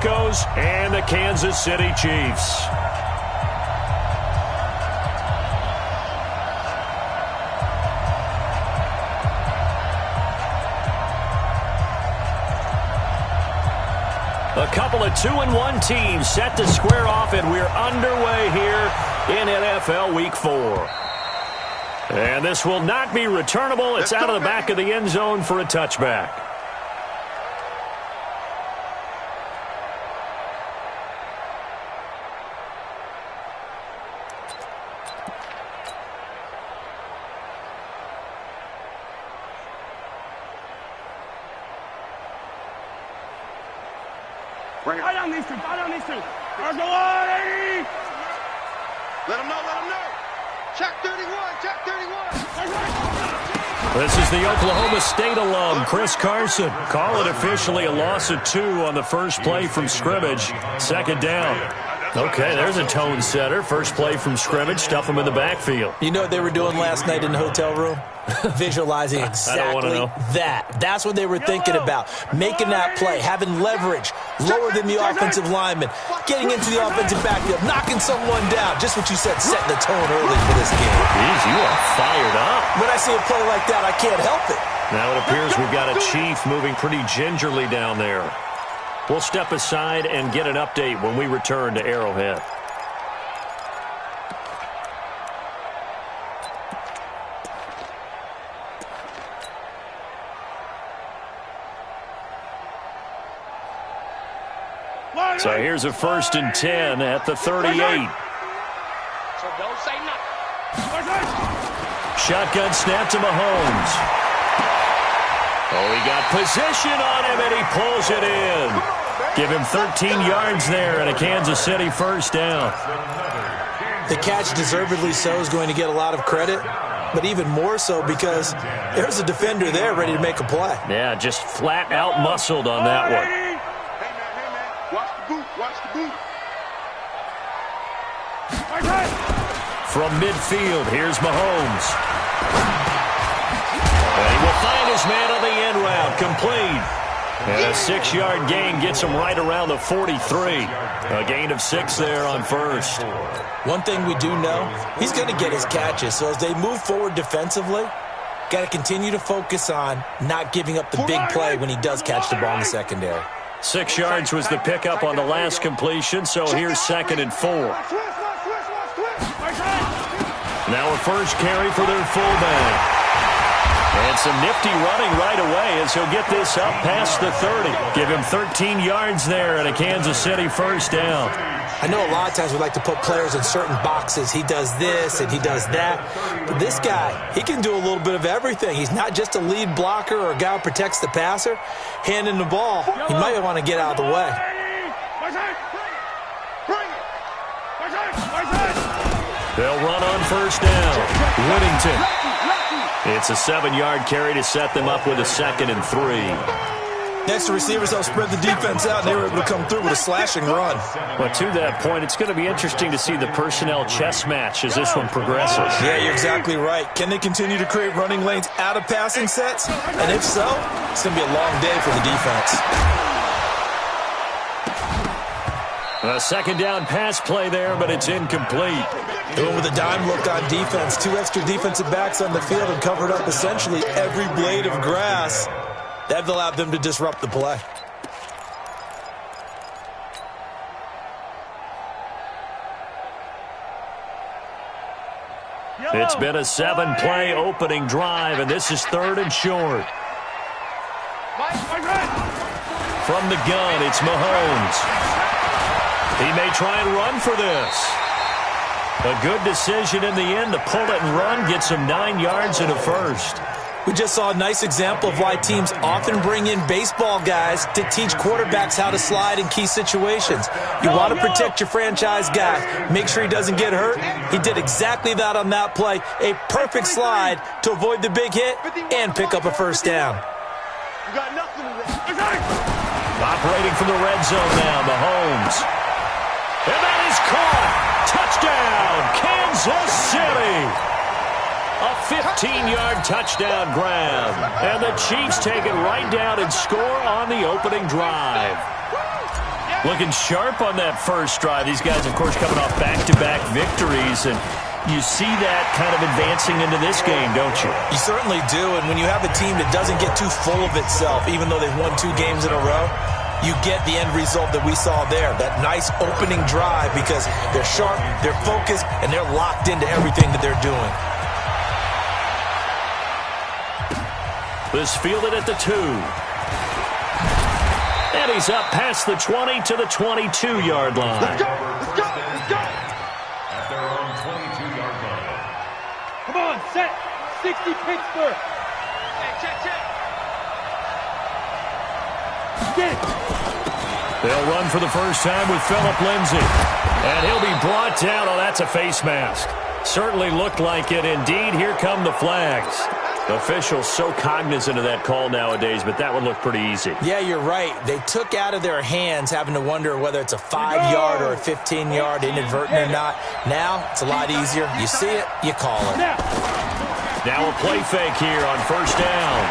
Broncos and the Kansas City Chiefs. A couple of 2-1 teams set to square off, and we're underway here in NFL Week 4. And this will not be returnable. It's out of the back of the end zone for a touchback. Right on these two. Let them know. Check 31. This is the Oklahoma State alum, Chris Carson. Call it officially a loss of 2 on the first play from scrimmage. Second down. Okay, there's a tone setter. First play from scrimmage, stuff them in the backfield. You know what they were doing last night in the hotel room? Visualizing exactly that. That's what they were thinking about. Making that play, having leverage, lower than the offensive lineman, getting into the offensive backfield, knocking someone down. Just what you said, setting the tone early for this game. Jeez, you are fired up. When I see a play like that, I can't help it. Now it appears we've got a Chief moving pretty gingerly down there. We'll step aside and get an update when we return to Arrowhead. So here's a 1st and 10 at the 38. So don't say nothing. Shotgun snap to Mahomes. Oh, he got position on him, and he pulls it in. Give him 13 yards there and a Kansas City first down. The catch, deservedly so, is going to get a lot of credit, but even more so because there's a defender there ready to make a play. Yeah, just flat out muscled on that one. Hey, man. Watch the boot. From midfield, here's Mahomes. And he will find his man on the end route, complete. And a 6-yard gain gets him right around the 43. A gain of 6 there on first. One thing we do know, he's going to get his catches. So as they move forward defensively, got to continue to focus on not giving up the big play when he does catch the ball in the secondary. 6 yards was the pickup on the last completion, so here's 2nd and 4. Now a first carry for their fullback. And some nifty running right away as he'll get this up past the 30. Give him 13 yards there and a Kansas City first down. I know a lot of times we like to put players in certain boxes. He does this and he does that. But this guy, he can do a little bit of everything. He's not just a lead blocker or a guy who protects the passer. Handing the ball, he might want to get out of the way. They'll run on first down. Whittington. It's a 7-yard carry to set them up with a 2nd and 3. Next, the receivers help spread the defense out, and they were able to come through with a slashing run. But to that point, it's going to be interesting to see the personnel chess match as this one progresses. Yeah, you're exactly right. Can they continue to create running lanes out of passing sets? And if so, it's going to be a long day for the defense. A 2nd down pass play there, but it's incomplete. Doing with a dime look on defense. 2 extra defensive backs on the field and covered up essentially every blade of grass. That allowed them to disrupt the play. It's been a 7-play opening drive, and this is 3rd and short. From the gun, it's Mahomes. He may try and run for this. A good decision in the end to pull it and run, gets him 9 yards and a first. We just saw a nice example of why teams often bring in baseball guys to teach quarterbacks how to slide in key situations. You want to protect your franchise guy. Make sure he doesn't get hurt. He did exactly that on that play. A perfect slide to avoid the big hit and pick up a first down. Operating from the red zone now, Mahomes. And that is caught. Touchdown, Kansas City. A 15-yard touchdown grab. And the Chiefs take it right down and score on the opening drive. Looking sharp on that first drive. These guys, of course, coming off back-to-back victories, and you see that kind of advancing into this game, don't you? You certainly do, and when you have a team that doesn't get too full of itself, even though they've won 2 games in a row, you get the end result that we saw there, that nice opening drive, because they're sharp, they're focused, and they're locked into everything that they're doing. This fielded at the 2. And he's up past the 20 to the 22-yard line. Let's go. Let's go. Let's go. At their own 22-yard line. Come on, set. 60 Pittsburgh. Check. Get it. They'll run for the first time with Phillip Lindsay. And he'll be brought down. Oh, that's a face mask. Certainly looked like it. Indeed, here come the flags. Officials so cognizant of that call nowadays, but that one looked pretty easy. Yeah, you're right. They took out of their hands having to wonder whether it's a 5-yard or a 15-yard inadvertent or not. Now, it's a lot easier. You see it, you call it. Now a play fake here on first down.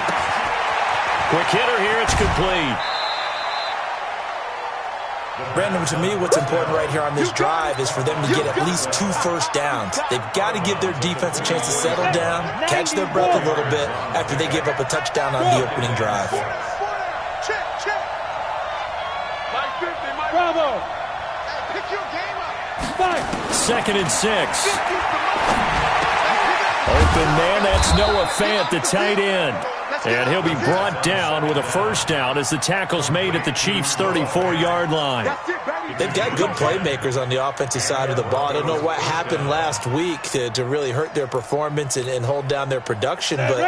Quick hitter here, it's complete. Brandon, to me, what's important right here on this drive is for them to get at least 2 first downs. They've got to give their defense a chance to settle down, catch their breath a little bit after they give up a touchdown on the opening drive. Check. Bravo. Pick your game up. 2nd and 6. Open man, that's Noah Fant, the tight end. And he'll be brought down with a first down as the tackle's made at the Chiefs' 34-yard line. They've got good playmakers on the offensive side of the ball. I don't know what happened last week to really hurt their performance and hold down their production, but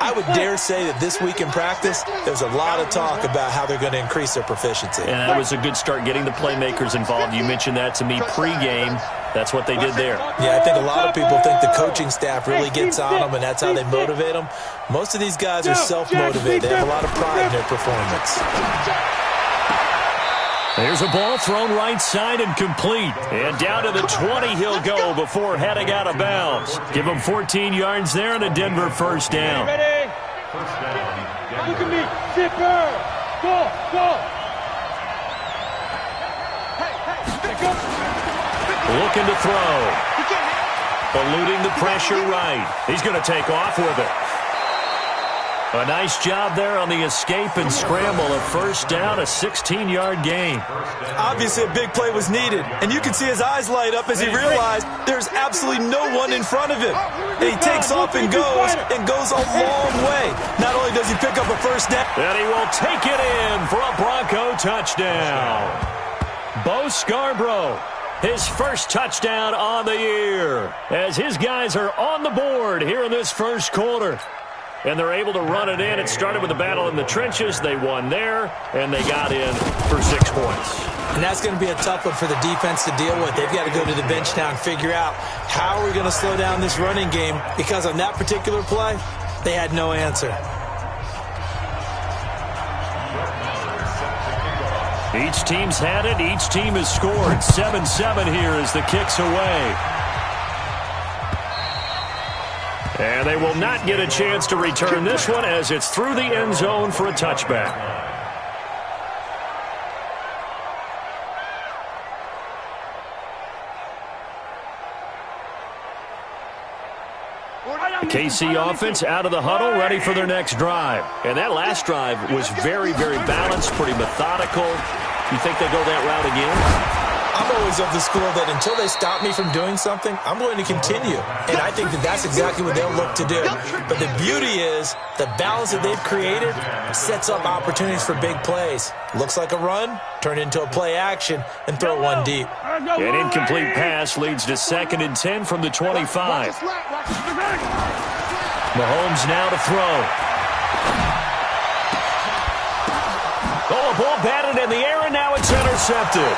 I would dare say that this week in practice, there's a lot of talk about how they're going to increase their proficiency. And that was a good start getting the playmakers involved. You mentioned that to me pregame. That's what they did there. Yeah, I think a lot of people think the coaching staff really gets on them, and that's how they motivate them. Most of these guys are self-motivated. They have a lot of pride in their performance. There's a ball thrown right side and complete. And down to the 20 he'll go before heading out of bounds. Give him 14 yards there and a Denver first down. Ready? Look at me. Zipper. Go. Looking to throw. Eluding the pressure right. He's going to take off with it. A nice job there on the escape and scramble. A first down, a 16-yard gain. Obviously, a big play was needed, and you can see his eyes light up as he realized there's absolutely no one in front of him. And he takes off and goes a long way. Not only does he pick up a first down, and he will take it in for a Bronco touchdown. Bo Scarborough, his first touchdown on the year, as his guys are on the board here in this first quarter. And they're able to run it in. It started with a battle in the trenches. They won there, and they got in for 6 points. And that's going to be a tough one for the defense to deal with. They've got to go to the bench now and figure out how are we going to slow down this running game, because on that particular play, they had no answer. Each team's had it. Each team has scored. 7-7 here as the kick's away. And they will not get a chance to return this one as it's through the end zone for a touchback. The KC offense out of the huddle, ready for their next drive. And that last drive was very, very balanced, pretty methodical. You think they go that route again? I'm always of the school that until they stop me from doing something, I'm going to continue. And I think that that's exactly what they'll look to do. But the beauty is the balance that they've created sets up opportunities for big plays. Looks like a run, turn into a play action, and throw one deep. An incomplete pass leads to 2nd and 10 from the 25. Mahomes now to throw. Oh, a ball batted in the air, and now it's intercepted.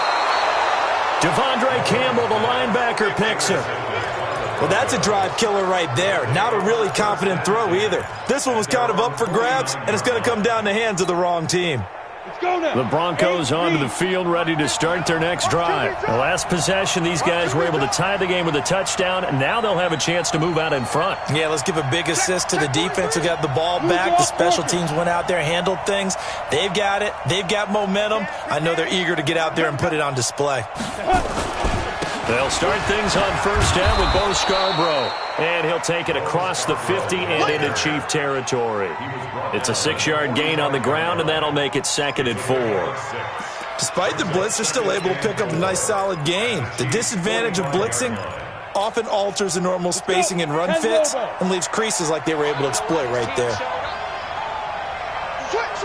Devondre Campbell, the linebacker, picks it. Well, that's a drive killer right there. Not a really confident throw either. This one was kind of up for grabs, and it's going to come down the hands of the wrong team. The Broncos onto the field, ready to start their next drive. The last possession, these guys were able to tie the game with a touchdown, and now they'll have a chance to move out in front. Yeah, let's give a big assist to the defense who got the ball back. The special teams went out there, handled things. They've got it. They've got momentum. I know they're eager to get out there and put it on display. They'll start things on first down with Bo Scarborough. And he'll take it across the 50 and into Chief territory. It's a 6-yard gain on the ground, and that'll make it 2nd and 4. Despite the blitz, they're still able to pick up a nice, solid gain. The disadvantage of blitzing often alters the normal spacing and run fits and leaves creases like they were able to exploit right there. Switch.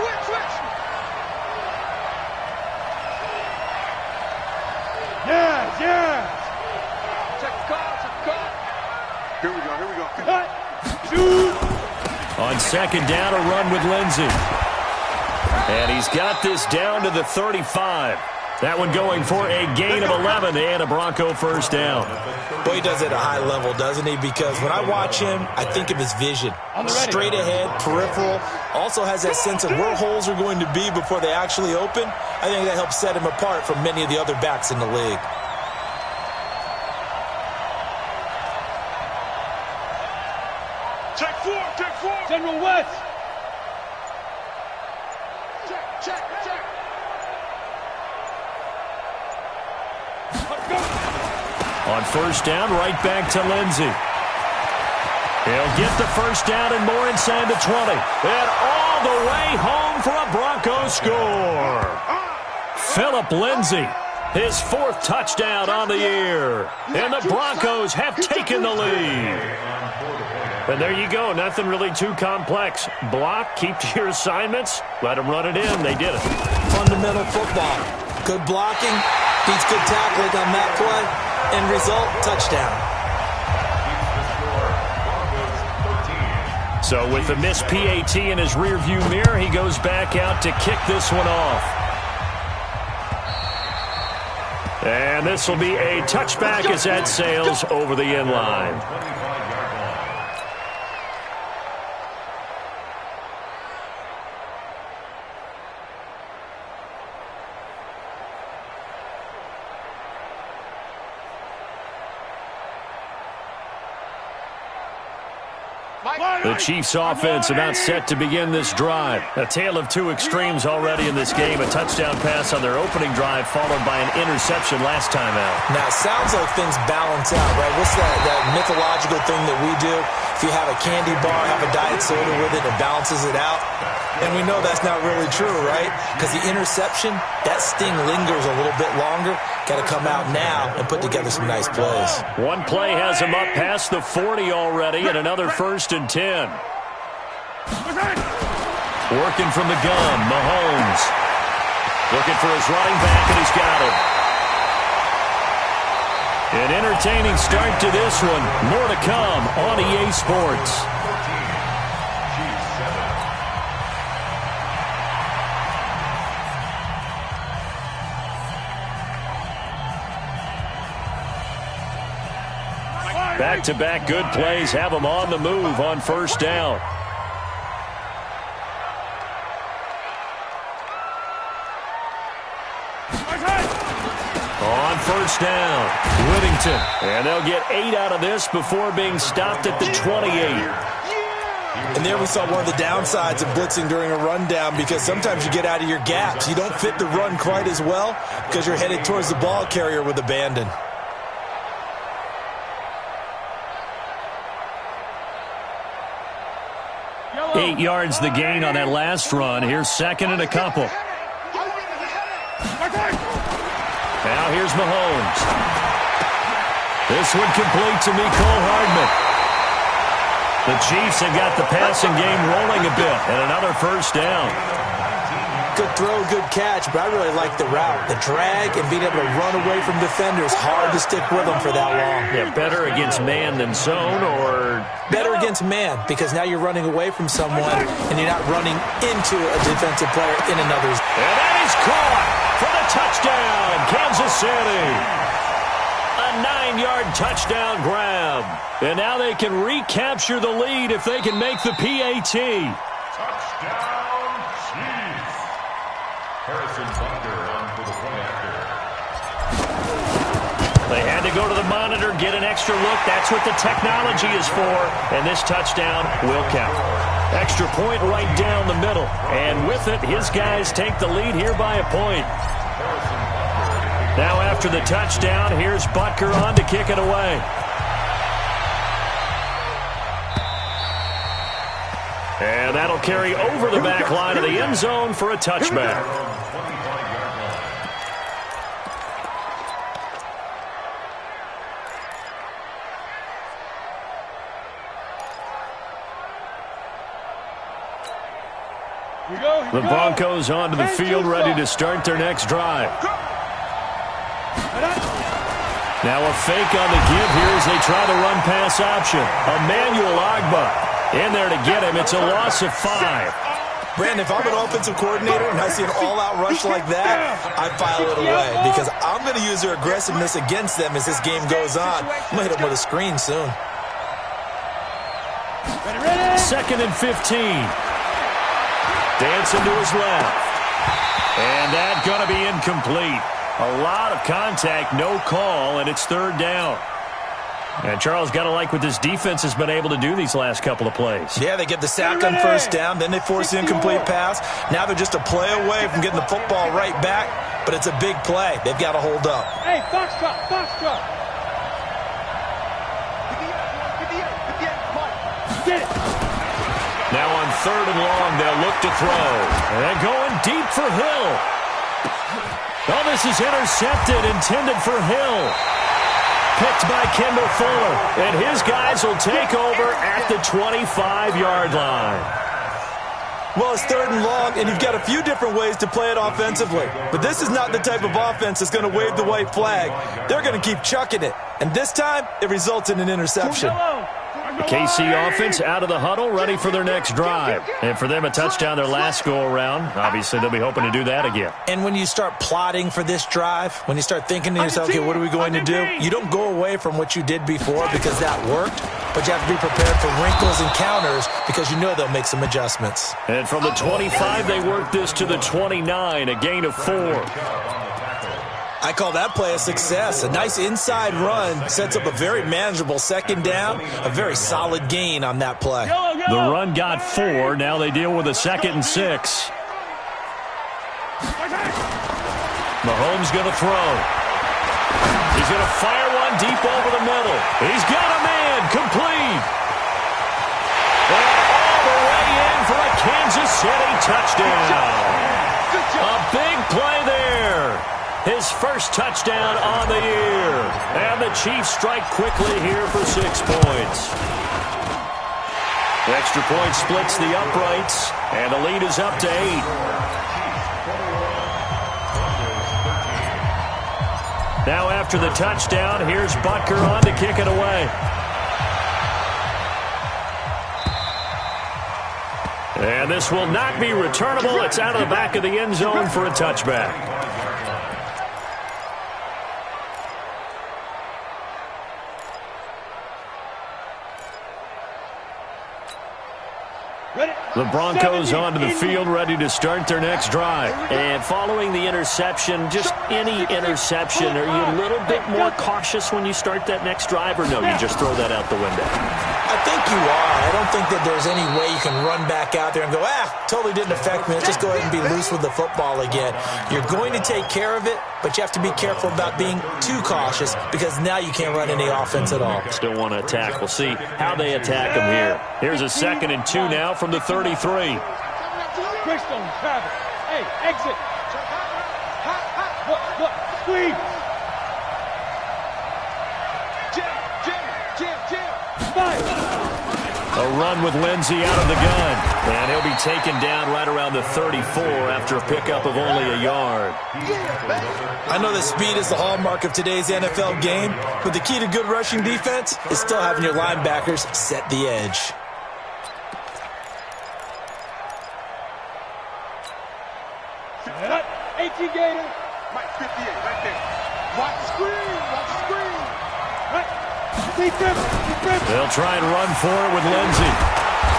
Yes. Check the call. Here we go. On 2nd down, a run with Lindsey. And he's got this down to the 35. That one going for a gain of 11 and a Bronco first down. Boy, he does it at a high level, doesn't he? Because when I watch him, I think of his vision. Straight ahead, peripheral. Also has that sense of where holes are going to be before they actually open. I think that helps set him apart from many of the other backs in the league. Check four. General West. Check. On first down, right back to Lindsey. He'll get the first down and more inside the 20. And all the way home for a Broncos score. Phillip Lindsey, his 4th touchdown on the year. And the Broncos have taken the lead. And there you go. Nothing really too complex. Block, keep to your assignments, let them run it in. They did it. Fundamental football. Good blocking, beats good tackling on that play. End result, touchdown. So with the missed PAT in his rearview mirror, he goes back out to kick this one off. And this will be a touchback as that sails over the end line. The Chiefs offense about set to begin this drive. A tale of two extremes already in this game. A touchdown pass on their opening drive followed by an interception last time out. Now, it sounds like things balance out, right? What's that mythological thing that we do? If you have a candy bar, have a diet soda with it, it balances it out. And we know that's not really true, right? Because the interception, that sting lingers a little bit longer. Got to come out now and put together some nice plays. One play has him up past the 40 already, and another 1st and 10. Working from the gun, Mahomes. Looking for his running back, and he's got it. An entertaining start to this one. More to come on EA Sports. Back-to-back good plays have them on the move on first down. On first down, Whittington. And they'll get 8 out of this before being stopped at the 28. And there we saw one of the downsides of blitzing during a rundown, because sometimes you get out of your gaps. You don't fit the run quite as well because you're headed towards the ball carrier with abandon. Yellow. 8 yards the gain on that last run. Here's 2nd and a couple. Now here's Mahomes. This one complete to Mecole Hardman. The Chiefs have got the passing game rolling a bit, and another first down. Good throw, good catch, but I really like the route. The drag and being able to run away from defenders, hard to stick with them for that long. Yeah, better against man than zone, or? Better against man, because now you're running away from someone, and you're not running into a defensive player in another's. And that is caught for the touchdown, Kansas City. A 9-yard touchdown grab. And now they can recapture the lead if they can make the PAT. Touchdown, Chiefs. They had to go to the monitor, get an extra look. That's what the technology is for. And this touchdown will count. Extra point right down the middle. And with it, his guys take the lead here by a point. Now after the touchdown, here's Butker on to kick it away. And that'll carry over the back line of the end zone for a touchback. The Broncos onto the field, ready to start their next drive. Now a fake on the give here as they try the run-pass option. Emmanuel Ogbah in there to get him. It's a loss of 5. Brandon, if I'm an offensive coordinator and I see an all-out rush like that, I file it away because I'm going to use their aggressiveness against them as this game goes on. I'm going to hit them with a screen soon. 2nd and 15. Dancing to his left. And that's going to be incomplete. A lot of contact, no call, and it's 3rd down. And Charles, got to like what this defense has been able to do these last couple of plays. Yeah, they get the sack on 1st down, then they force the incomplete pass. Now they're just a play away from getting the football right back, but it's a big play. They've got to hold up. Hey, box drop. Get it. Now on 3rd and long, they'll look to throw. And they're going deep for Hill. Oh, this is intercepted, intended for Hill. Picked by Kendall Fuller. And his guys will take over at the 25-yard line. Well, it's 3rd and long, and you've got a few different ways to play it offensively. But this is not the type of offense that's going to wave the white flag. They're going to keep chucking it. And this time, it results in an interception. The KC offense out of the huddle, ready for their next drive. And for them, a touchdown their last go-around. Obviously, they'll be hoping to do that again. And when you start plotting for this drive, when you start thinking to yourself, okay, what are we going to do? You don't go away from what you did before because that worked, but you have to be prepared for wrinkles and counters because you know they'll make some adjustments. And from the 25, they work this to the 29, a gain of 4. I call that play a success. A nice inside run sets up a very manageable 2nd down, a very solid gain on that play. The run got 4. Now they deal with a 2nd and 6. Mahomes going to throw. He's going to fire one deep over the middle. He's got a man, complete. And all the way in for a Kansas City touchdown. A big play there. His first touchdown on the year. And the Chiefs strike quickly here for 6 points. The extra point splits the uprights, and the lead is up to 8. Now after the touchdown, here's Butker on to kick it away. And this will not be returnable. It's out of the back of the end zone for a touchback. The Broncos onto the field, ready to start their next drive. And following the interception, just any interception, are you a little bit more cautious when you start that next drive, or no, you just throw that out the window? I think you are. I don't think that there's any way you can run back out there and go, totally didn't affect me. Let's just go ahead and be loose with the football again. You're going to take care of it, but you have to be careful about being too cautious because now you can't run any offense at all. Still want to attack. We'll see how they attack them here. Here's a 2nd and 2 now from the 33. Bristol, Travis. Hey, exit. Look, squeeze. Jam. Fire. A run with Lindsey out of the gun. And he'll be taken down right around the 34 after a pickup of only a yard. I know that speed is the hallmark of today's NFL game, but the key to good rushing defense is still having your linebackers set the edge. Gator. Mike 58 right there. Watch the screen. Right. They'll try and run for it with Lindsey.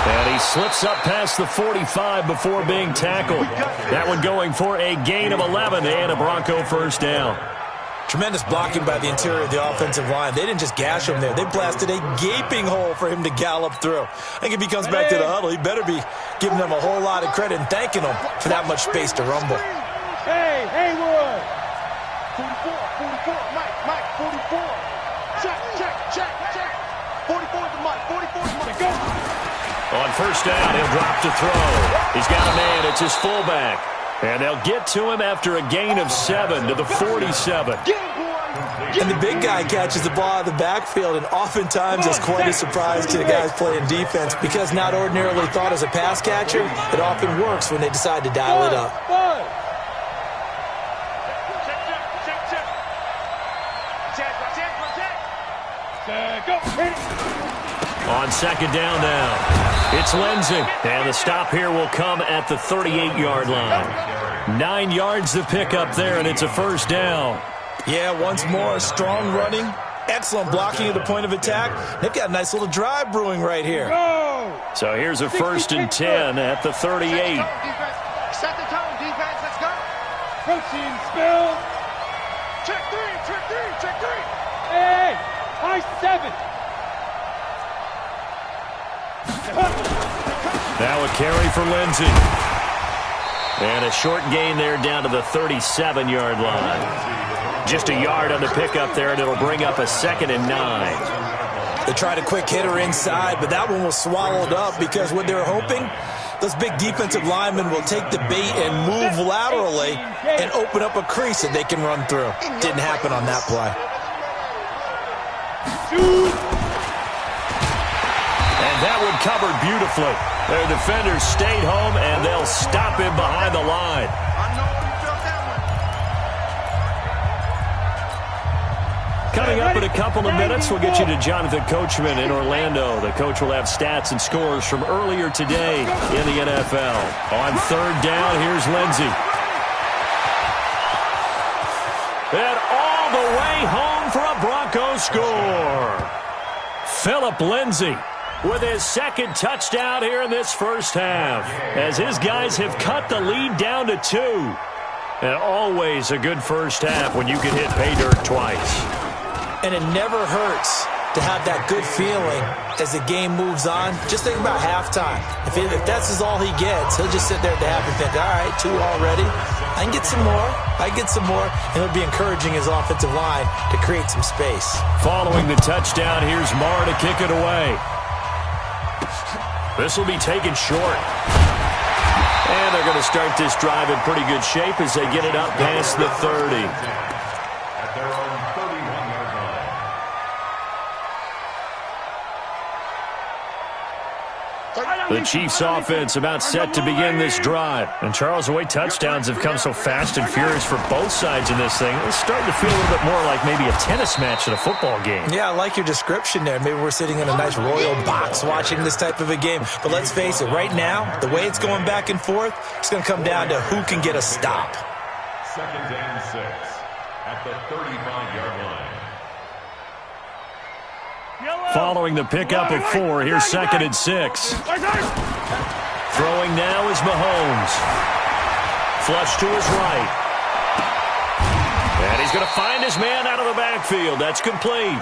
And he slips up past the 45 before being tackled. That one going for a gain of 11 and a Bronco first down. Tremendous blocking by the interior of the offensive line. They didn't just gash him there. They blasted a gaping hole for him to gallop through. I think if he comes back to the huddle, he better be giving them a whole lot of credit and thanking them for that much space to rumble. Hey, Haywood! 44, Mike, 44. Check. 44 to Mike, 44 to Mike. Go! On first down, he'll drop to throw. He's got a man. It's his fullback. And they'll get to him after a gain of 7 to the 47. And the big guy catches the ball out of the backfield, and oftentimes it's quite a surprise to the guys playing defense because not ordinarily thought as a pass catcher, it often works when they decide to dial it up. On second down now. It's Lindsay, and the stop here will come at the 38-yard line. 9 yards to pick up there, and it's a first down. Yeah, once more, strong running, excellent blocking at the point of attack. They've got a nice little drive brewing right here. So here's a first and 10 at the 38. Set the tone, defense, let's go. Protein spill. Check three. Hey, high 7. Now a carry for Lindsay. And a short gain there down to the 37-yard line. Just a yard on the pickup there, and it'll bring up a 2nd and 9. They tried a quick hitter inside, but that one was swallowed up because what they're hoping, those big defensive linemen will take the bait and move laterally and open up a crease that they can run through. Didn't happen on that play. And that one covered beautifully. Their defenders stayed home, and they'll stop him behind the line. Coming up in a couple of minutes, we'll get you to Jonathan Coachman in Orlando. The coach will have stats and scores from earlier today in the NFL. On third down, here's Lindsay. And all the way home for a Broncos score. Philip Lindsay with his second touchdown here in this first half, as his guys have cut the lead down to 2. And always a good first half when you can hit pay dirt twice. And it never hurts to have that good feeling as the game moves on. Just think about halftime. If that's all he gets, he'll just sit there at the half and think, all right, 2 already. I can get some more. And it'll be encouraging his offensive line to create some space. Following the touchdown, here's Marr to kick it away. This will be taken short. And they're going to start this drive in pretty good shape as they get it up past the 30. At their own 31-yard line. The Chiefs offense about set to begin this drive. And Charles, the way touchdowns have come so fast and furious for both sides in this thing, it's starting to feel a little bit more like maybe a tennis match at a football game. Yeah, I like your description there. Maybe we're sitting in a nice royal box watching this type of a game. But let's face it, right now, the way it's going back and forth, it's going to come down to who can get a stop. 2nd and 6 at the 35-yard line. Following the pickup of 4, here's 2nd and 6. Throwing now is Mahomes. Flush to his right. And he's going to find his man out of the backfield. That's complete.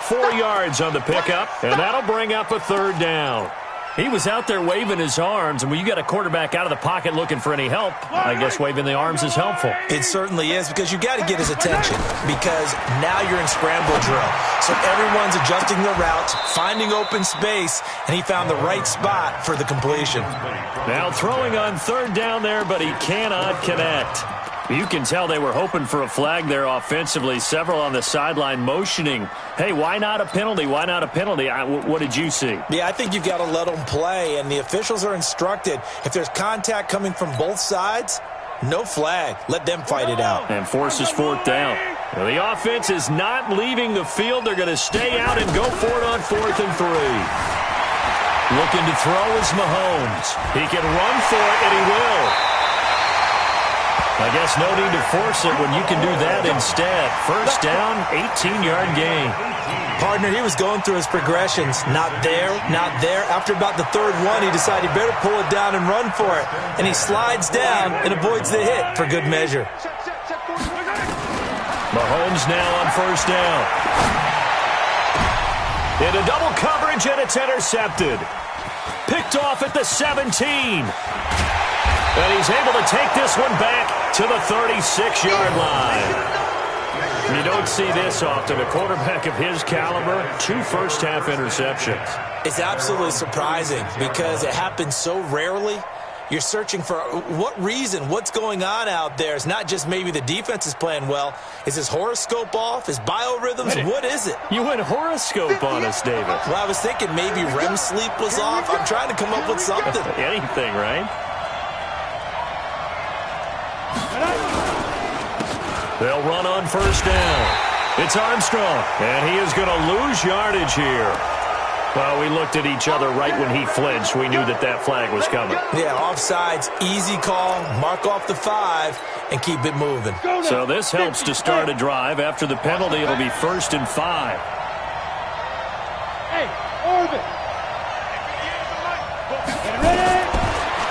4 yards on the pickup, and that'll bring up a 3rd down. He was out there waving his arms, and when you got a quarterback out of the pocket looking for any help, I guess waving the arms is helpful. It certainly is, because you got to get his attention, because now you're in scramble drill. So everyone's adjusting their routes, finding open space, and he found the right spot for the completion. Now throwing on 3rd down there, but he cannot connect. You can tell they were hoping for a flag there offensively. Several on the sideline motioning, hey, why not a penalty? Why not a penalty? What did you see? Yeah, I think you've got to let them play, and the officials are instructed, if there's contact coming from both sides, no flag. Let them fight it out. And forces 4th down. Well, the offense is not leaving the field. They're going to stay out and go for it on 4th and 3. Looking to throw is Mahomes. He can run for it, and he will. I guess no need to force it when you can do that instead. First down, 18-yard gain. Partner, he was going through his progressions. Not there, not there. After about the third one, he decided he better pull it down and run for it. And he slides down and avoids the hit for good measure. Mahomes now on first down. Into double coverage, and it's intercepted. Picked off at the 17. And he's able to take this one back to the 36-yard line. You don't see this often. A quarterback of his caliber, 2 first-half interceptions. It's absolutely surprising because it happens so rarely. You're searching for what reason, what's going on out there. It's not just maybe the defense is playing well. Is his horoscope off? His biorhythms? What is it? You went horoscope on us, David. Well, I was thinking maybe REM sleep was off. I'm trying to come up with something. Anything, right? They'll run on first down. It's Armstrong, and he is going to lose yardage here. Well, we looked at each other right when he flinched. We knew that that flag was coming. Yeah, offsides, easy call, mark off the 5, and keep it moving. So this helps to start a drive. After the penalty, it'll be 1st and 5. Hey, Orvin.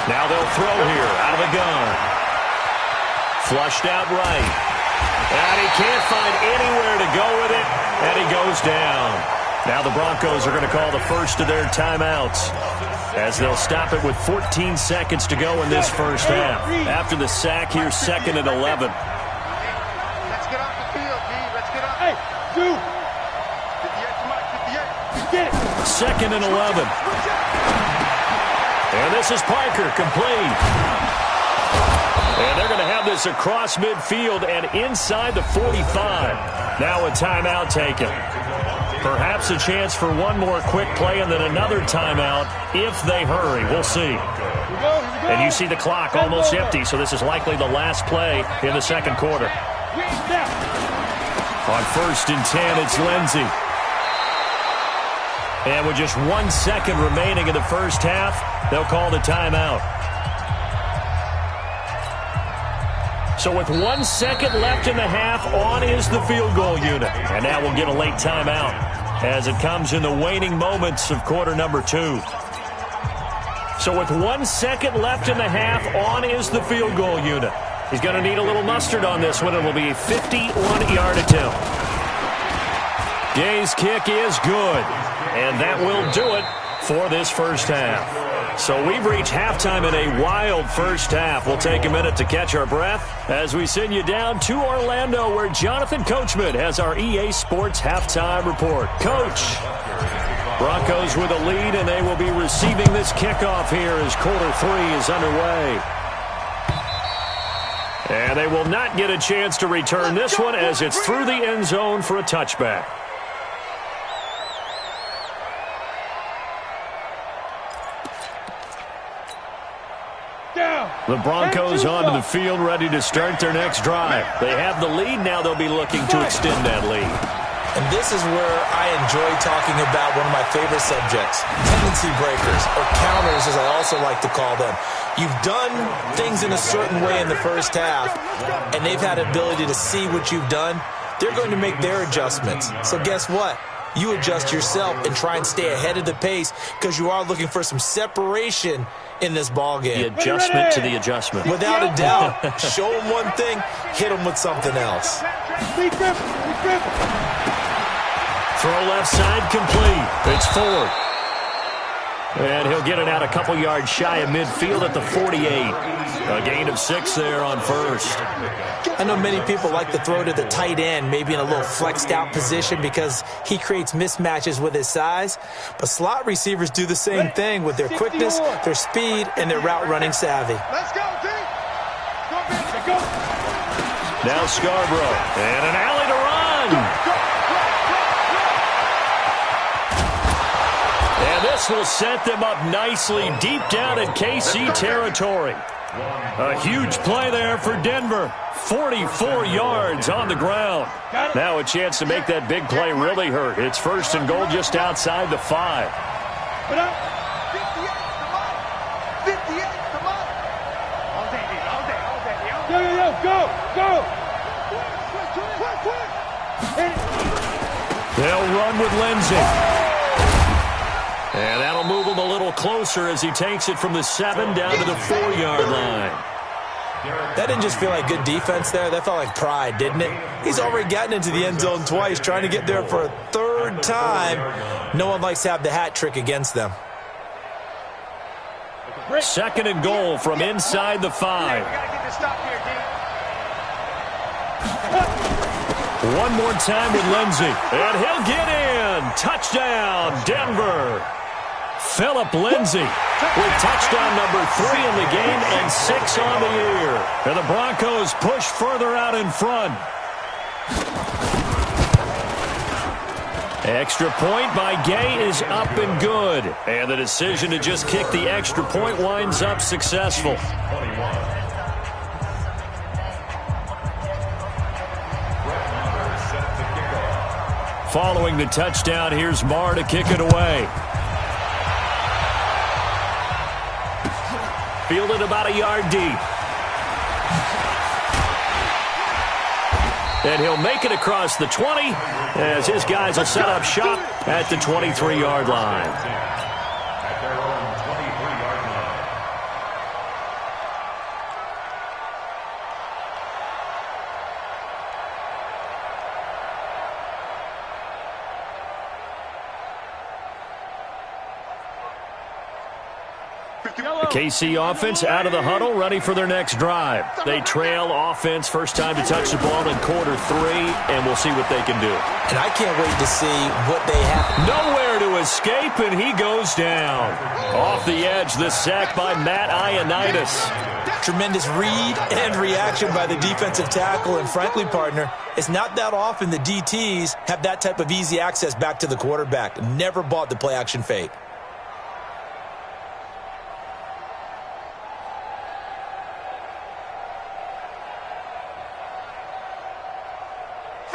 Now they'll throw here out of the gun. Flushed out right. And he can't find anywhere to go with it, and he goes down. Now the Broncos are going to call the first of their timeouts as they'll stop it with 14 seconds to go in this first half. After the sack, here's 2nd and 11. Let's get off the field, G. Let's get off. Hey, dude. 58, 58. Get it. 2nd and 11. And this is Parker, complete. And they're going to have this across midfield and inside the 45. Now a timeout taken. Perhaps a chance for one more quick play and then another timeout if they hurry. We'll see. And you see the clock almost empty, so this is likely the last play in the second quarter. On 1st and 10, it's Lindsey. And with just 1 second remaining in the first half, they'll call the timeout. So with 1 second left in the half, on is the field goal unit. And now we'll get a late timeout as it comes in the waning moments of quarter number 2. So with 1 second left in the half, on is the field goal unit. He's going to need a little mustard on this one. It will be a 51-yard attempt. Gay's kick is good, and that will do it for this first half. So we've reached halftime in a wild first half. We'll take a minute to catch our breath as we send you down to Orlando, where Jonathan Coachman has our EA Sports halftime report. Coach, Broncos with a lead, and they will be receiving this kickoff here as quarter 3 is underway. And they will not get a chance to return this one as it's through the end zone for a touchback. The Broncos onto the field, ready to start their next drive. They have the lead. Now they'll be looking to extend that lead. And this is where I enjoy talking about one of my favorite subjects, tendency breakers, or counters as I also like to call them. You've done things in a certain way in the first half, and they've had the ability to see what you've done. They're going to make their adjustments. So guess what? You adjust yourself and try and stay ahead of the pace because you are looking for some separation in this ball game. The adjustment to the adjustment. Without a doubt. Show them one thing, hit them with something else. Throw left side complete. It's Ford. And he'll get it out a couple yards shy of midfield at the 48. A gain of 6 there on first. I know many people like to throw to the tight end, maybe in a little flexed out position because he creates mismatches with his size. But slot receivers do the same thing with their quickness, their speed, and their route running savvy. Let's go, T. Go. Now Scarborough. And an alley to run. And this will set them up nicely deep down in KC territory. A huge play there for Denver. 44 yards on the ground. Now a chance to make that big play really hurt. It's 1st and goal just outside the 5. 58, come on. 58, come on. Yo. Go! They'll run with Lindsey. And that'll move him a little closer as he takes it from the 7 down to the 4-yard line. That didn't just feel like good defense there. That felt like pride, didn't it? He's already gotten into the end zone twice, trying to get there for a third time. No one likes to have the hat trick against them. 2nd and goal from inside the 5. One more time with Lindsey. And he'll get in. Touchdown, Denver. Phillip Lindsey with touchdown number 3 in the game and 6 on the year. And the Broncos push further out in front. Extra point by Gay is up and good. And the decision to just kick the extra point winds up successful. Following the touchdown, here's Marr to kick it away. Fielded about a yard deep. And he'll make it across the 20 as his guys will set up shop at the 23-yard line. At their own 23-yard line. The KC offense out of the huddle, ready for their next drive. They trail offense, first time to touch the ball in quarter 3, and we'll see what they can do. And I can't wait to see what they have. Nowhere to escape, and he goes down. Off the edge, the sack by Matt Ioannidis. Tremendous read and reaction by the defensive tackle, and frankly, partner, it's not that often the DTs have that type of easy access back to the quarterback. Never bought the play-action fake.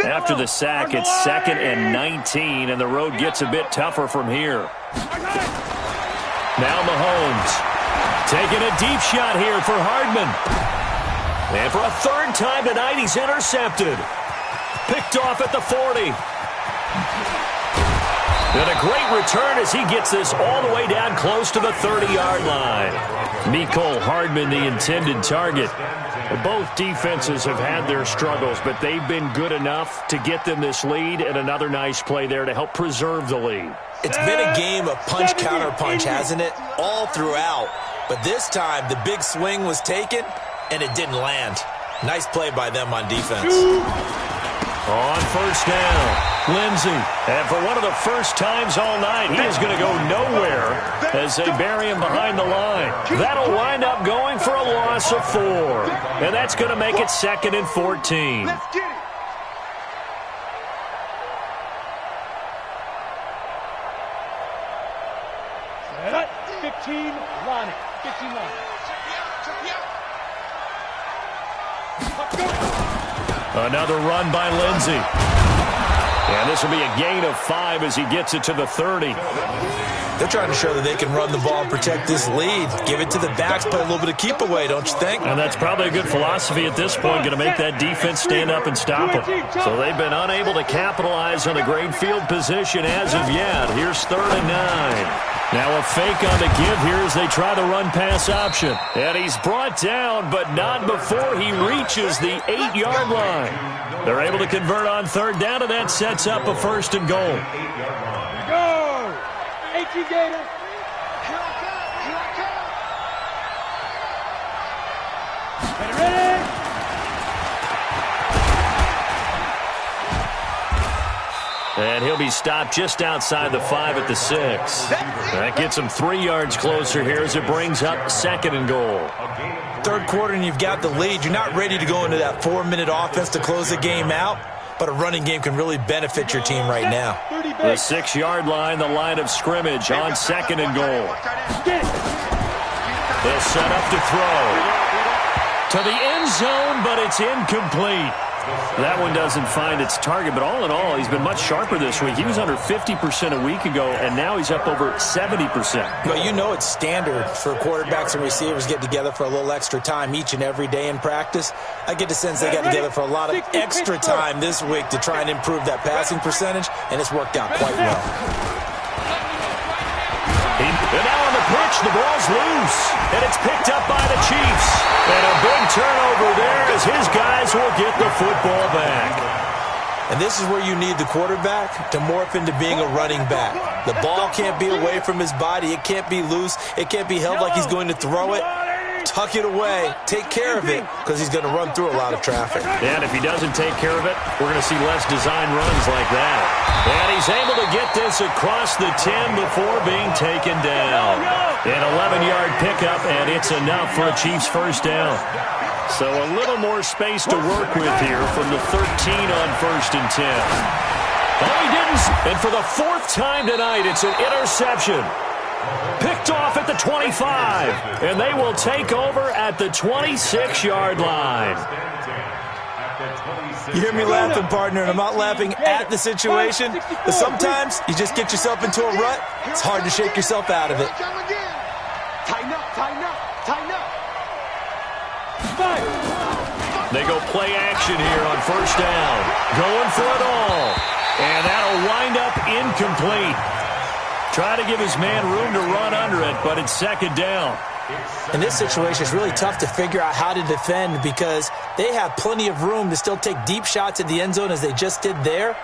After the sack, it's 2nd and 19, and the road gets a bit tougher from here. Now Mahomes taking a deep shot here for Hardman. And for a 3rd time tonight, he's intercepted. Picked off at the 40. And a great return as he gets this all the way down close to the 30-yard line. Mecole Hardman, the intended target. Both defenses have had their struggles, but they've been good enough to get them this lead, and another nice play there to help preserve the lead. It's been a game of punch-counter-punch, hasn't it? All throughout. But this time, the big swing was taken, and it didn't land. Nice play by them on defense. On first down, Lindsey. And for one of the first times all night, he is going to go nowhere as they bury him behind the line. That'll wind up going for a loss of 4. And that's going to make it 2nd and 14. Let's get it. Cut. 15, Lonnie. 15, Lonnie. Another run by Lindsey. And this will be a gain of 5 as he gets it to the 30. They're trying to show that they can run the ball and protect this lead. Give it to the backs, play a little bit of keep away, don't you think? And that's probably a good philosophy at this point, going to make that defense stand up and stop them. So they've been unable to capitalize on the great field position as of yet. Here's 3rd and 9. Now a fake on the give here as they try the run-pass option. And he's brought down, but not before he reaches the 8-yard line. They're able to convert on 3rd down, and that sets up a 1st and goal. Go! 18 Gators. Ready? And he'll be stopped just outside the 5 at the 6. That gets him 3 yards closer here as it brings up 2nd and goal. 3rd quarter and you've got the lead. You're not ready to go into that 4-minute offense to close the game out, but a running game can really benefit your team right now. The 6-yard line, the line of scrimmage on 2nd and goal. They'll set up to throw. To the end zone, but it's incomplete. That one doesn't find its target, but all in all, he's been much sharper this week. He was under 50% a week ago, and now he's up over 70%. Well, you know it's standard for quarterbacks and receivers get together for a little extra time each and every day in practice. I get the sense they got together for a lot of extra time this week to try and improve that passing percentage, and it's worked out quite well. And now on the pitch, the ball's loose, and it's picked up by the Chiefs. And a big turnover there as his guys will get the football back. And this is where you need the quarterback to morph into being a running back. The ball can't be away from his body. It can't be loose. It can't be held like he's going to throw it. Tuck it away. Take care of it because he's going to run through a lot of traffic. And if he doesn't take care of it, we're going to see less design runs like that. And he's able to get this across the 10 before being taken down. An 11-yard pickup, and it's enough for a Chiefs first down. So a little more space to work with here from the 13 on 1st and 10. Oh, he didn't. And for the 4th time tonight, it's an interception. Picked off at the 25, and they will take over at the 26-yard line. You hear me laughing, partner, and I'm not laughing at the situation, but sometimes you just get yourself into a rut. It's hard to shake yourself out of it. Tighten up, tighten up, tighten up. They go play action here on 1st down. Going for it all. And that'll wind up incomplete. Try to give his man room to run under it, but it's 2nd down. In this situation, it's really tough to figure out how to defend because they have plenty of room to still take deep shots at the end zone as they just did there.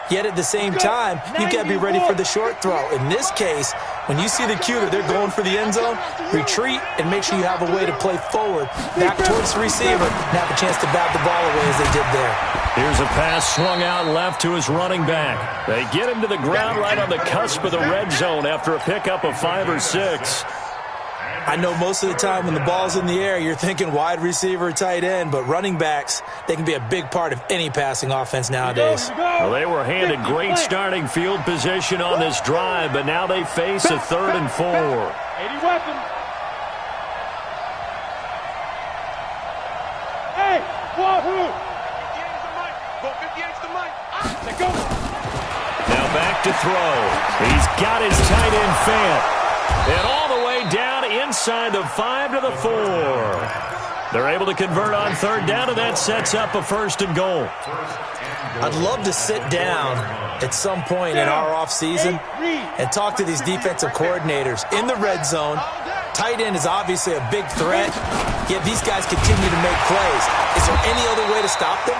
Yet at the same time, you got to be ready for the short throw. In this case, when you see the cue that they're going for the end zone, retreat and make sure you have a way to play forward, back towards the receiver, and have a chance to bat the ball away as they did there. Here's a pass swung out left to his running back. They get him to the ground right on the cusp of the red zone after a pickup of 5 or 6. I know most of the time when the ball's in the air, you're thinking wide receiver, tight end, but running backs, they can be a big part of any passing offense nowadays. Well, they were handed great starting field position on this drive, but now they face a 3rd and 4. 80 weapons. Hey, wahoo! 58's the mic. Go 58's the mic. Let go. Now back to throw. He's got his tight end Fant. And all the way down inside the 5 to the 4. They're able to convert on 3rd down, and that sets up a 1st and goal. I'd love to sit down at some point in our offseason and talk to these defensive coordinators in the red zone. Tight end is obviously a big threat, yet these guys continue to make plays. Is there any other way to stop them?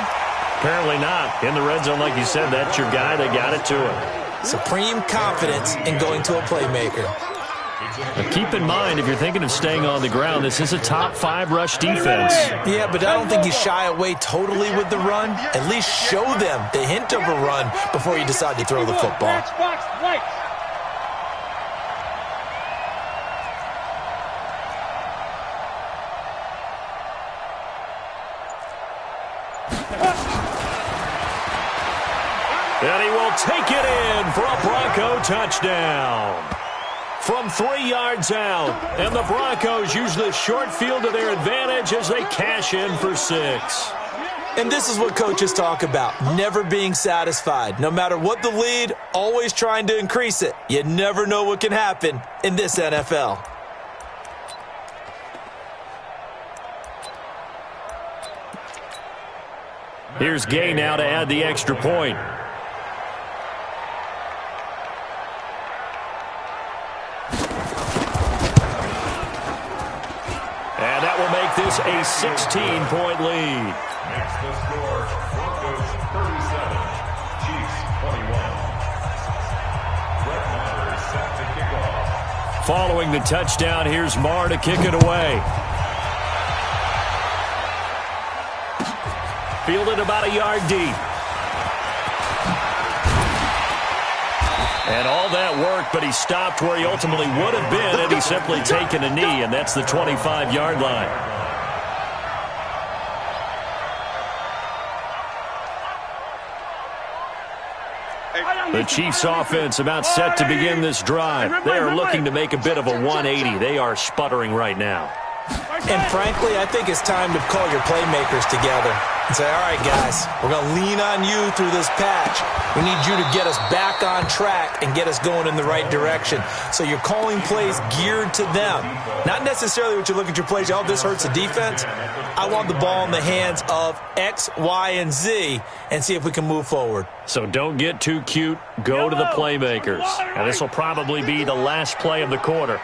Apparently not. In the red zone, like you said, that's your guy. They got it to him. Supreme confidence in going to a playmaker. Now keep in mind, if you're thinking of staying on the ground, this is a top 5 rush defense. Yeah, but I don't think you shy away totally with the run. At least show them the hint of a run before you decide to throw the football. Matchbox right. And he will take it in for a Bronco touchdown. From 3 yards out, and the Broncos use the short field to their advantage as they cash in for 6. And this is what coaches talk about, never being satisfied. No matter what the lead, always trying to increase it. You never know what can happen in this NFL. Here's Gay now to add the extra point. And that will make this a 16-point lead. Next the score, Broncos 37, Chiefs 21. Brett Maher is set to kick off. Following the touchdown, here's Maher to kick it away. Fielded about a yard deep. And all that worked, but he stopped where he ultimately would have been had he simply taken a knee, and that's the 25-yard line. The Chiefs offense about set to begin this drive. They are looking to make a bit of a 180. They are sputtering right now. And frankly, I think it's time to call your playmakers together. and say, all right, guys, we're going to lean on you through this patch. We need you to get us back on track and get us going in the right direction. So you're calling plays geared to them. Not necessarily what you look at your plays, oh, this hurts the defense. I want the ball in the hands of X, Y, and Z and see if we can move forward. So don't get too cute. Go to the playmakers. And this will probably be the last play of the quarter.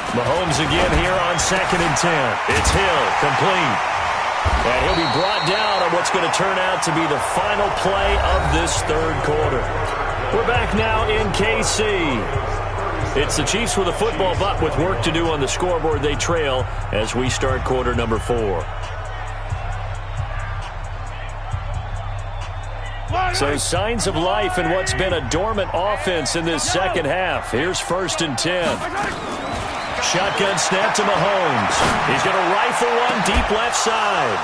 Mahomes again here on 2nd and 10. It's Hill, complete. And he'll be brought down on what's going to turn out to be the final play of this 3rd quarter. We're back now in KC. It's the Chiefs with a football, but with work to do on the scoreboard, they trail as we start quarter number 4. So signs of life in what's been a dormant offense in this second half. Here's 1st and 10. Shotgun snap to Mahomes. He's going to rifle one deep left side.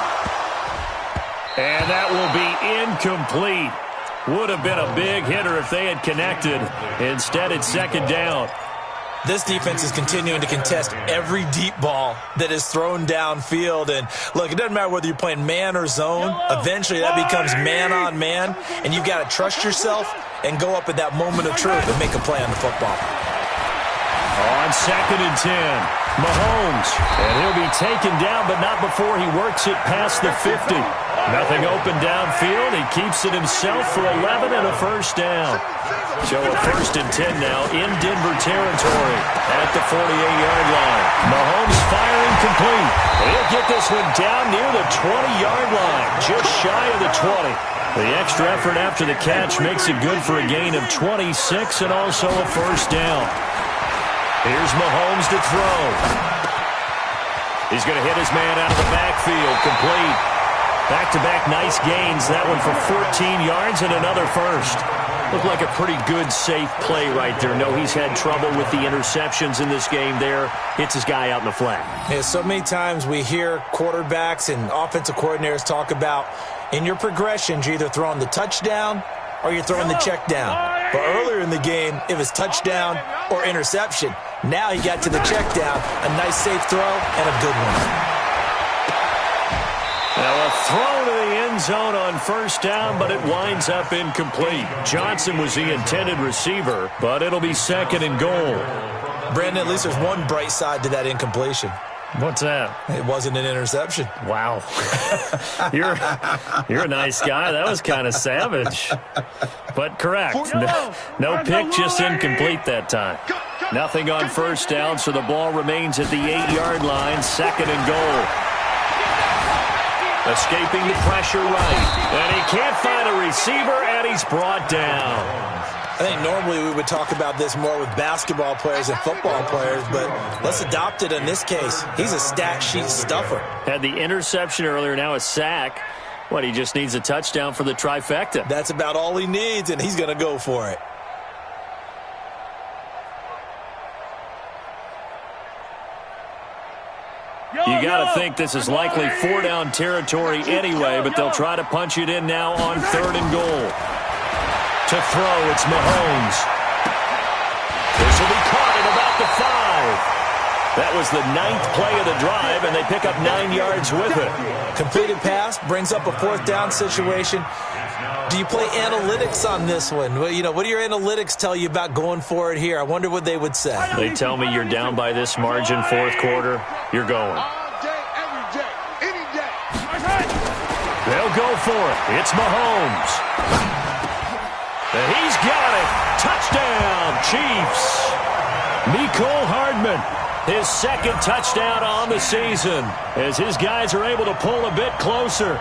And that will be incomplete. Would have been a big hitter if they had connected. Instead, it's 2nd down. This defense is continuing to contest every deep ball that is thrown downfield. And, look, it doesn't matter whether you're playing man or zone. Eventually, that becomes man-on-man. And you've got to trust yourself and go up at that moment of truth and make a play on the football. On 2nd and 10, Mahomes. And he'll be taken down, but not before he works it past the 50. Nothing open downfield. He keeps it himself for 11 and a 1st down. So a 1st and 10 now in Denver territory at the 48-yard line. Mahomes firing complete. He'll get this one down near the 20-yard line, just shy of the 20. The extra effort after the catch makes it good for a gain of 26 and also a 1st down. Here's Mahomes to throw. He's going to hit his man out of the backfield. Complete. Back-to-back nice gains. That one for 14 yards and another 1st. Looked like a pretty good, safe play right there. No, he's had trouble with the interceptions in this game there. Hits his guy out in the flat. Yeah, so many times we hear quarterbacks and offensive coordinators talk about in your progressions, you're either throwing the touchdown or you're throwing the check down. But earlier in the game, it was touchdown or interception. Now he got to the check down, a nice safe throw, and a good one. Now a throw to the end zone on 1st down, but it winds up incomplete. Johnson was the intended receiver, but it'll be 2nd and goal. Brandon, at least there's one bright side to that incompletion. What's that? It wasn't an interception. Wow. You're a nice guy. That was kind of savage. But correct. No pick, just incomplete that time. Nothing on 1st down, so the ball remains at the 8-yard line, 2nd and goal. Escaping the pressure right. And he can't find a receiver, and he's brought down. I think normally we would talk about this more with basketball players and football players, but let's adopt it in this case. He's a stat sheet stuffer. Had the interception earlier, now a sack. What, he just needs a touchdown for the trifecta. That's about all he needs, and he's going to go for it. You got to think this is likely 4-down territory anyway, but they'll try to punch it in now on 3rd and goal. To throw, it's Mahomes. This will be caught at about the 5. That was the 9th play of the drive, and they pick up 9 yards with it. Completed pass brings up a 4th down situation. Do you play analytics on this one? Well, you know, what do your analytics tell you about going for it here? I wonder what they would say. They tell me you're down by this margin 4th quarter, you're going. All day, every day, any day. They'll go for it. It's Mahomes. And he's got it. Touchdown, Chiefs. Mecole Hardman, his 2nd touchdown on the season, as his guys are able to pull a bit closer.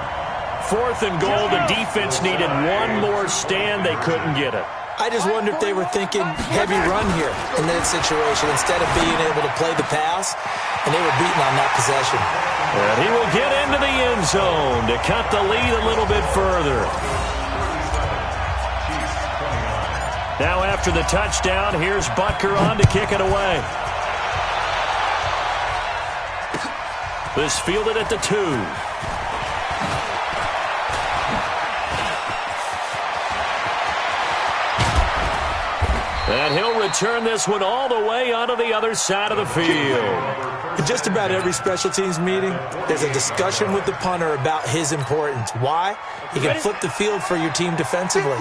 4th and goal, the defense needed one more stand. They couldn't get it. I just wonder if they were thinking heavy run here in that situation instead of being able to play the pass, and they were beaten on that possession. And he will get into the end zone to cut the lead a little bit further. Now after the touchdown, here's Butker on to kick it away. This fielded at the 2. And he'll return this one all the way onto the other side of the field. In just about every special teams meeting, there's a discussion with the punter about his importance. Why? He can flip the field for your team defensively,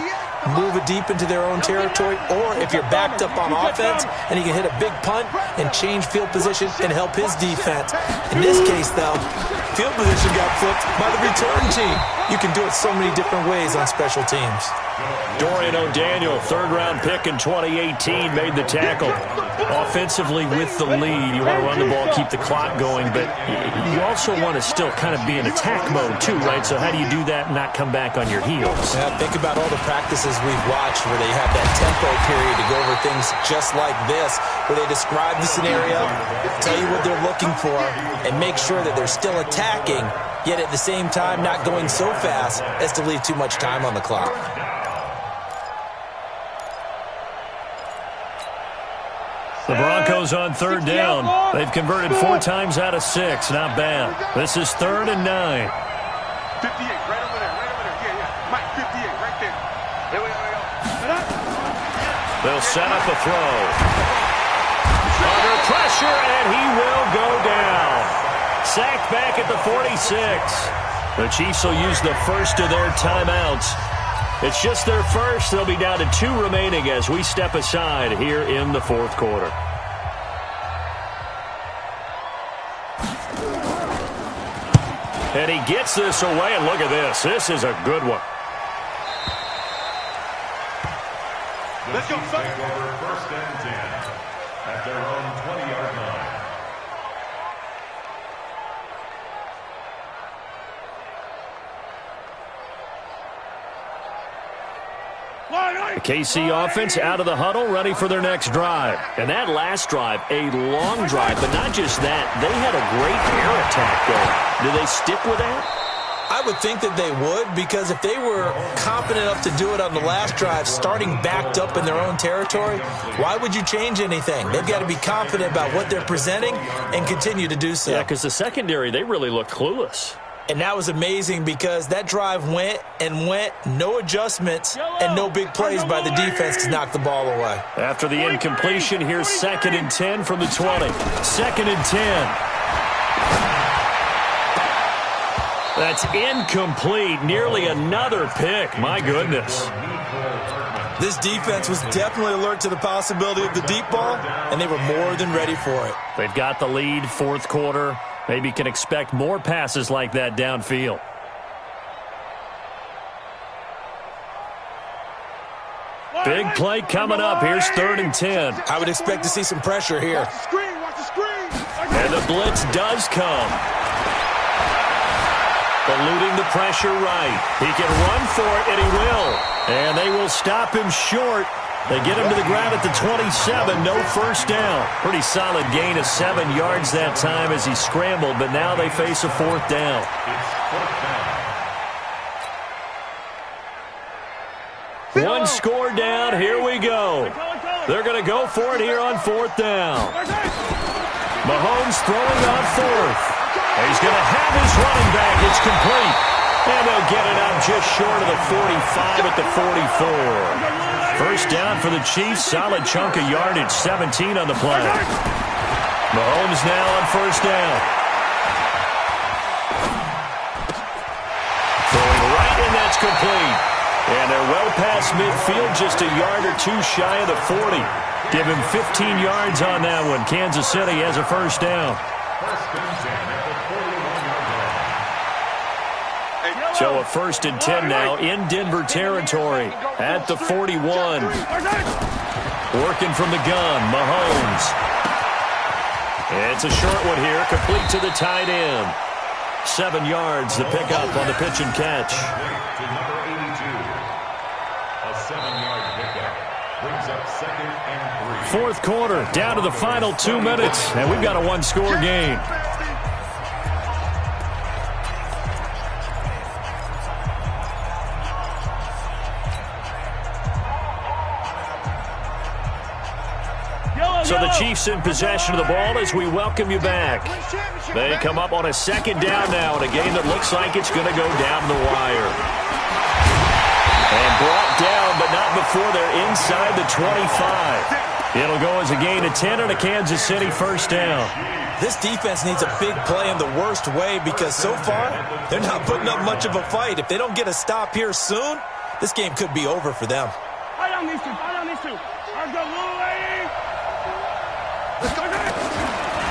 move it deep into their own territory, or if you're backed up on offense, and he can hit a big punt and change field position and help his defense. In this case, though, field position got flipped by the return team. You can do it so many different ways on special teams. Dorian O'Daniel, third-round pick in 2018, made the tackle. Offensively with the lead, you want to run the ball, keep the clock going, but you also want to still kind of be in attack mode too, right? So how do you do that and not come back on your heels? Yeah, think about all the practices we've watched where they have that tempo period to go over things just like this, where they describe the scenario, tell you what they're looking for, and make sure that they're still attacking, yet at the same time not going so fast as to leave too much time on the clock. The Broncos on third down. They've converted 4 times out of 6. Not bad. This is 3rd and 9. 58, right over there, Yeah. Mike, 58, right there. Here we go. They'll set up a throw. Under pressure, and he will go down. Sacked back at the 46. The Chiefs will use the first of their timeouts. It's just their first. They'll be down to 2 remaining as we step aside here in the 4th quarter. And he gets this away, and look at this. This is a good one. Let's go, son. Take over 1st and 10 at their own 20-yard line. The KC offense out of the huddle, ready for their next drive. And that last drive, a long drive, but not just that. They had a great air attack going. Do they stick with that? I would think that they would, because if they were confident enough to do it on the last drive, starting backed up in their own territory, why would you change anything? They've got to be confident about what they're presenting and continue to do so. Yeah, because the secondary, they really looked clueless. And that was amazing because that drive went and went, no adjustments, and no big plays by the defense to knock the ball away. After the incompletion, here's 2nd and 10 from the 20. 2nd and 10. That's incomplete. Nearly another pick. My goodness. This defense was definitely alert to the possibility of the deep ball, and they were more than ready for it. They've got the lead, 4th quarter. Maybe can expect more passes like that downfield. Big play coming up. Here's 3rd and 10. I would expect to see some pressure here. Watch the screen. And the blitz does come. Eluding the pressure right. He can run for it, and he will. And they will stop him short. They get him to the ground at the 27. No first down. Pretty solid gain of 7 yards that time as he scrambled, but now they face a 4th down. One score down. Here we go. They're going to go for it here on 4th down. Mahomes throwing on 4th. He's going to have his running back. It's complete. And they'll get it out just short of the 45 at the 44. First down for the Chiefs. Solid chunk of yardage. 17 on the play. Mahomes now on 1st down. Throwing right, and that's complete. And they're well past midfield, just a yard or 2 shy of the 40. Give him 15 yards on that one. Kansas City has a first down. So a 1st and 10 now in Denver territory at the 41. Working from the gun, Mahomes. It's a short one here, complete to the tight end. 7 yards to pick up on the pitch and catch. To number 82. A 7-yard pickup brings up 2nd and 3. 4th quarter, down to the final 2 minutes, and we've got a 1-score game. So the Chiefs in possession of the ball as we welcome you back. They come up on a 2nd down now in a game that looks like it's going to go down the wire. And brought down but not before they're inside the 25. It'll go as a gain of 10 and a Kansas City first down. This defense needs a big play in the worst way because so far, they're not putting up much of a fight. If they don't get a stop here soon, this game could be over for them. Fight on these two. Let's go, little lady. Let's go,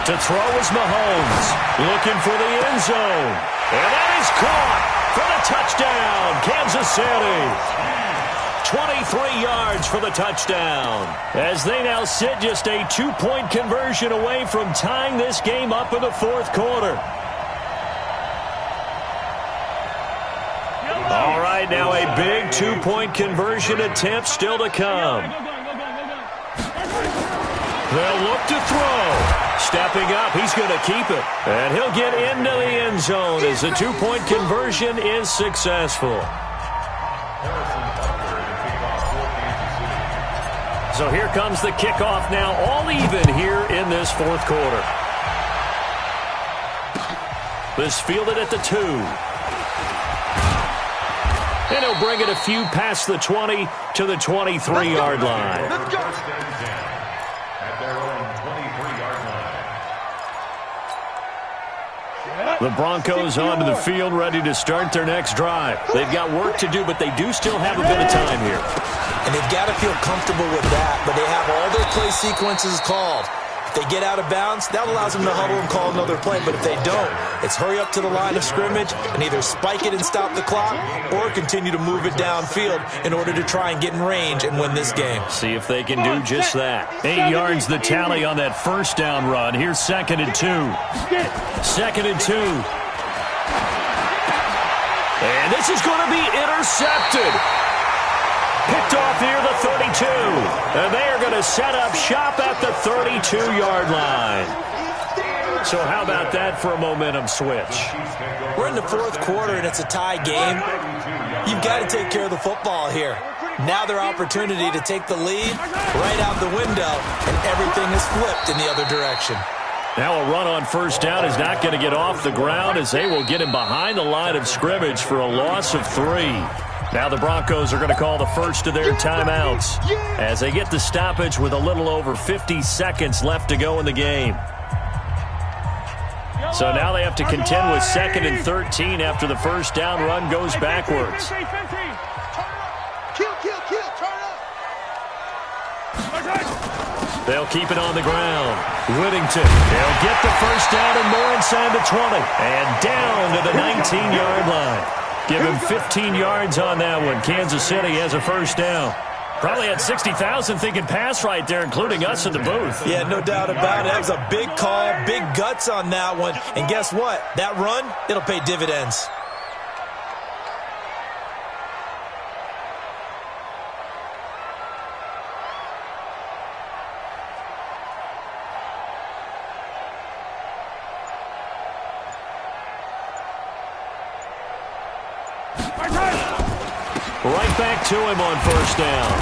To throw is Mahomes, looking for the end zone. And that is caught for the touchdown, Kansas City. 23 yards for the touchdown. As they now sit just a 2-point conversion away from tying this game up in the fourth quarter. All right, now a big 2-point conversion attempt still to come. They'll look to throw. Stepping up, he's going to keep it. And he'll get into the end zone as the 2-point conversion is successful. So here comes the kickoff now, all even here in this fourth quarter. This fielded at the 2. And he'll bring it a few past the 20 to the 23-yard line. Let's go. At their own 23-yard line. The Broncos onto the field ready to start their next drive. They've got work to do, but they do still have a bit of time here. And they've got to feel comfortable with that, but they have all their play sequences called. If they get out of bounds, that allows them to huddle and call another play. But if they don't, it's hurry up to the line of scrimmage and either spike it and stop the clock or continue to move it downfield in order to try and get in range and win this game. See if they can do just that. 8 yards the tally on that first down run. Here's 2nd and 2. 2nd and 2. And this is going to be intercepted. Picked off near the 32. And they are going to set up shop at the 32-yard line. So how about that for a momentum switch? We're in the fourth quarter, and it's a tie game. You've got to take care of the football here. Now their opportunity to take the lead right out the window, and everything is flipped in the other direction. Now a run on first down is not going to get off the ground as they will get him behind the line of scrimmage for a loss of 3. Now the Broncos are going to call the first of their timeouts as they get the stoppage with a little over 50 seconds left to go in the game. So now they have to contend with 2nd and 13 after the first down run goes backwards. They'll keep it on the ground. Whittington, they'll get the first down and more inside the 20. And down to the 19-yard line. Give him 15 yards on that one. Kansas City has a first down. Probably had 60,000 thinking pass right there, including us in the booth. Yeah, no doubt about it. That was a big call, big guts on that one. And guess what? That run, it'll pay dividends. Right back to him on first down.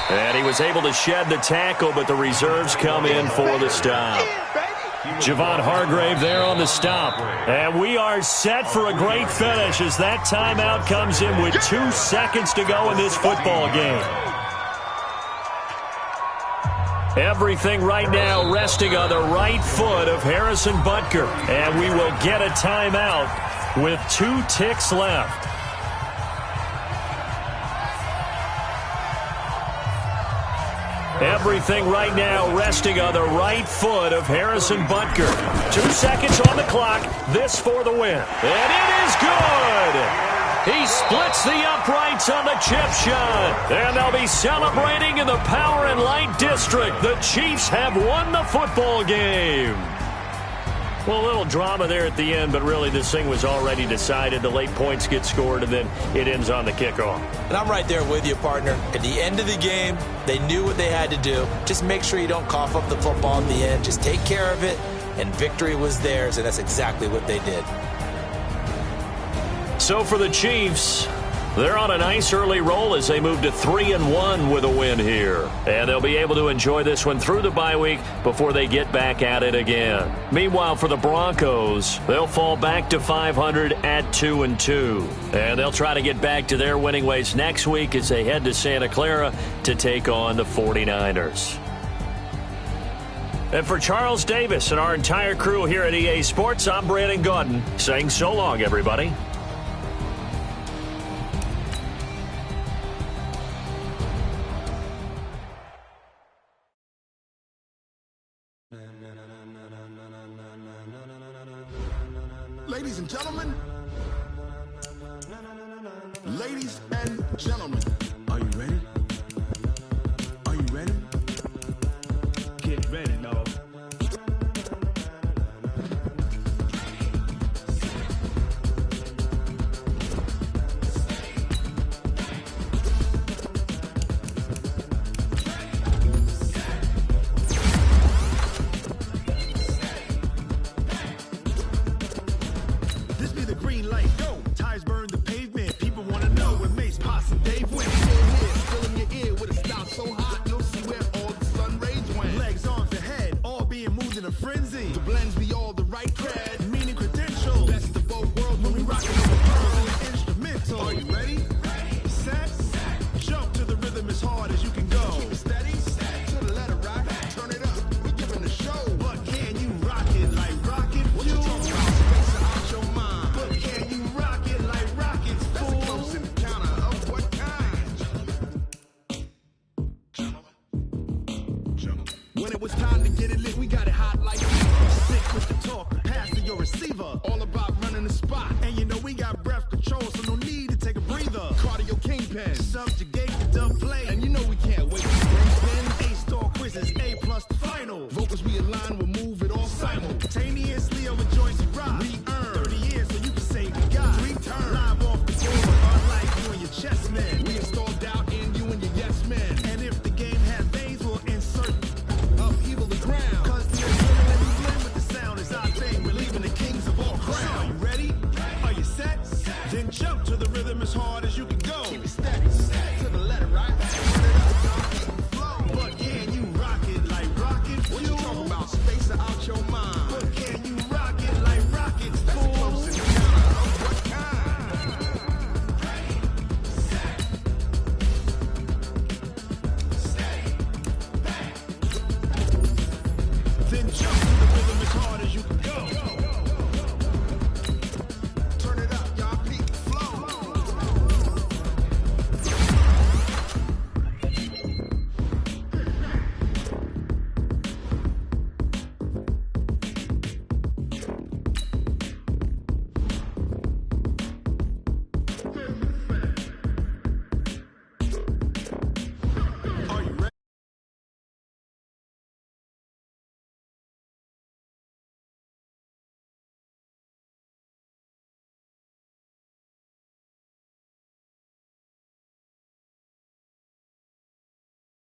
And he was able to shed the tackle, but the reserves come in for the stop. Javon Hargrave there on the stop. And we are set for a great finish as that timeout comes in with 2 seconds to go in this football game. Everything right now resting on the right foot of Harrison Butker. And we will get a timeout with 2 ticks left. Everything right now resting on the right foot of Harrison Butker. 2 seconds on the clock. This for the win. And it is good. He splits the uprights on the chip shot. And they'll be celebrating in the Power and Light District. The Chiefs have won the football game. Well, a little drama there at the end, but really this thing was already decided. The late points get scored, and then it ends on the kickoff. And I'm right there with you, partner. At the end of the game, they knew what they had to do. Just make sure you don't cough up the football at the end. Just take care of it, and victory was theirs, and that's exactly what they did. So for the Chiefs, They're on a nice early roll as they move to 3-1 with a win here. And they'll be able to enjoy this one through the bye week before they get back at it again. Meanwhile, for the Broncos, they'll fall back to 500 at 2-2. And they'll try to get back to their winning ways next week as they head to Santa Clara to take on the 49ers. And for Charles Davis and our entire crew here at EA Sports, I'm Brandon Gaudin saying so long, everybody. Ladies and gentlemen, are you ready? Are you ready? Get ready, dog. This be the green light, go! Tires burn the pavement, people wanna know what makes Posse Dave win. Still in your ear with a style so hot, you'll see where all the sun rays went. Legs, arms, and head, all being moved in a frenzy. The blends be all the right cred, meaning credentials. Best of both worlds when we rockin' on the pearls and instrumental. Are you ready? Set, jump to the rhythm as hard as you can go. Steady, to the letter rock, turn it up, we giving the show. But can you rock it like rocket fuel? What you talking about? Space out your mind. But can you rock it like rockets, fool? That's a close encounter of what kind? When it was time to get it lit, we got it hot like sick with the talk, pass to your receiver. All about running the spot, and you know we got breath control, so no need to take a breather. Cardio kingpin, subjugate the dumb play, and you know we can't